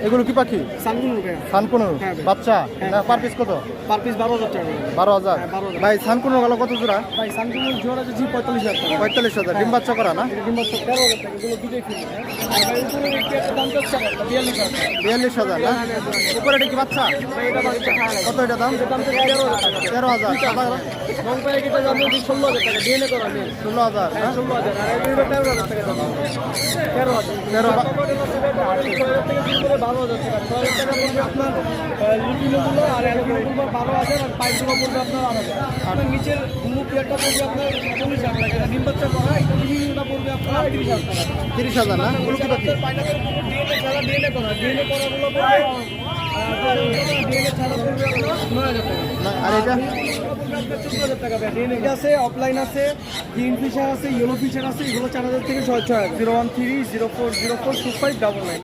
এগুলো কি পাখি? সানকুনুর ভাই। সানকুনুর হ্যাঁ ভাই। বাচ্চা? হ্যাঁ। না পার পিস কত? পার পিস 12,000 টাকা। 12,000। হ্যাঁ, 12,000। ভাই সানকুনুর গেল কত জোড়া? ভাই সানকুনুর জোড়া আছে 45,000 টাকা। 45,000। ডিম বাচ্চা করা না? এটা ডিম বাচ্চা 13,000 টাকা। এগুলো দুটোই ফ্রি। আর ভাই উপরে একটু একটা দাম চাচ্ছে 42,000 টাকা। 42,000 না? উপরে এটা কি বাচ্চা? ভাই এটা বাচ্চা খায় না। কত এটা দাম? এটা দাম থেকে 13,000 টাকা। 13,000। রং পায়ে এটা দাম হচ্ছে 16,000 টাকা। ডিএনএ করা নেই। 16,000 হ্যাঁ 16,000। আর এটা 13,000 টাকা দাম। 13,000। 6,000 থেকে শুরু করে 12,000 টাকা। 6,000 টাকা পড়বে আপনার লুটিনোগুলো, আর এলবিনোগুলো 12,000, আর পাইপগুলো পড়বে আপনার 8,000। আপনার নিচের মুখ প্লেটটা পড়বে আপনার 40,000 টাকা। এটা ডিম বাচ্চা করা, এটা লুটিনোটা পড়বে আপনার 30,000 টাকা। 30,000 না? এগুলো কি পাখি? পাইনাপেল ডিএনএ ছাড়া ডিএনএ করা। ডিএনএ করাগুলো পড়বে ডিএনএ ছাড়া পড়বে আপনার 9,000 টাকা। না, আর এটা? 14,000 টাকা। ডিএনএ আছে, অফলাইন আছে, গ্রিন ফিশার আছে, ইয়েলো ফিশার আছে। এগুলো 4,000 থেকে 6,000। 01304042599।